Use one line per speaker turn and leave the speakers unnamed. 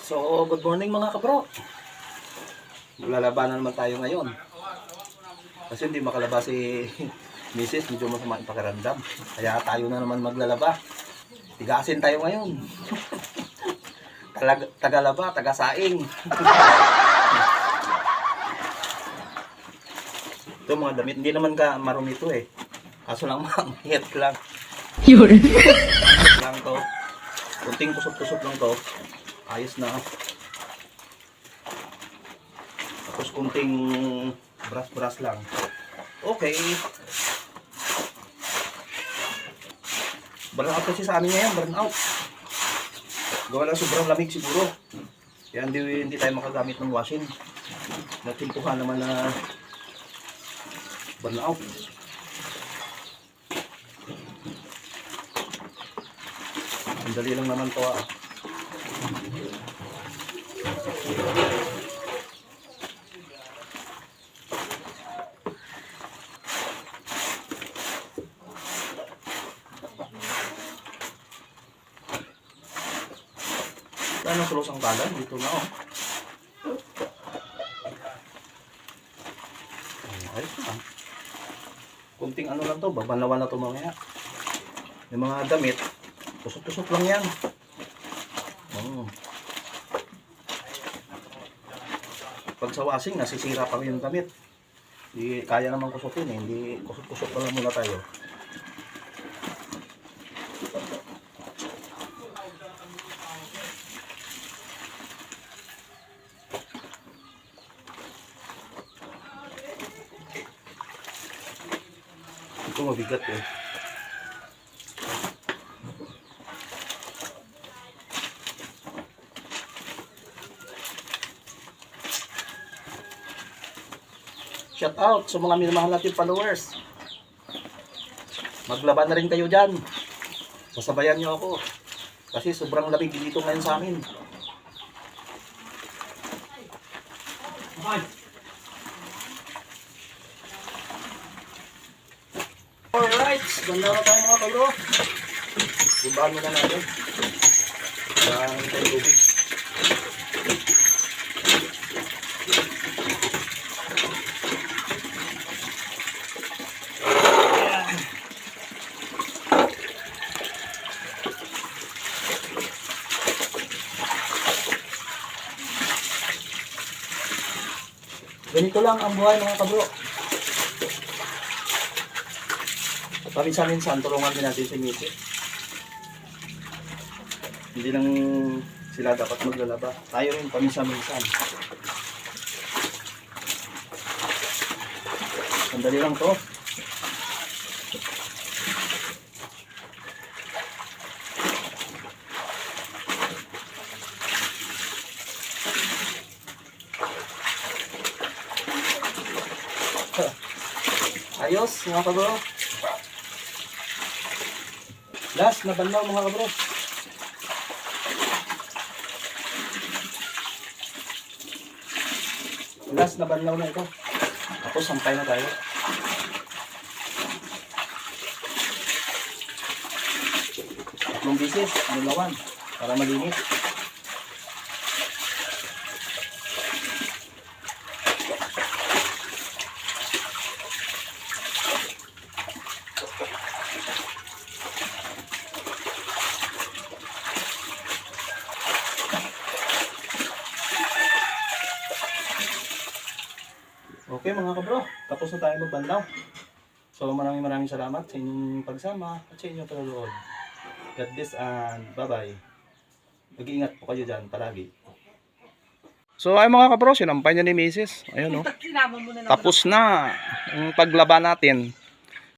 So, good morning mga kabro. Maglalabanan naman tayo ngayon. Kasi hindi makalaba si Mrs. Medyo masama yung pakiramdam. Kaya tayo na naman maglalaba. Tigasin tayo ngayon. Tagalaba, tagasaing. Ito mga damit. Hindi naman ka marumi ito eh. Kaso lang mangit lang.
Yun.
Lang to. Kunting kusot-kusot lang to. Ayos na. Tapos kunting brush lang. Okay. Burnout kasi sa amin ngayon, burnout. Gawa lang sobrang lamig siguro. Kaya hindi tayo makagamit ng washing. Natimpuhan naman na burnout. Ang dali lang naman to ah. Anong close ang kalan? Dito na oh. Ayos na. Kunting ano lang to, babanawan na to mamaya. Yung mga damit, tusok-tusok lang yan. Pag sa washing, nasisira pa rin yung damit. Hindi kaya naman kusutin eh. Hindi kusot-kusot pa lang muna tayo. Ito mabigat eh. Shout out sa mga minamahal natin followers. Maglaba na rin kayo dyan. Sasabayan nyo ako. Kasi sobrang lamig dito ngayon sa amin. Alright, ganda na tayo mga kabro. Bubahan muna natin. Ang tayo tubig. Ganito lang ang buhay mga kabro. Paminsan-minsan tulungan din natin si Mrs. Hindi lang sila dapat maglalaba. Tayo rin paminsan-minsan. Sandali lang to. Ayos mga kabro. Last na banlaw mga kabro. Last na banlaw na ito. Tapos sampay na tayo. Tatlong bisis, banlawan para malinis. Okay mga kabro, tapos na tayo magbanlaw. So maraming salamat sa inyong pagsama at sa inyong panonood. God bless and bye-bye. Mag-iingat po kayo dyan palagi. So ay mga kabro, sinampay niya ni Mrs. Ayun o. Tapos na ang paglaba natin.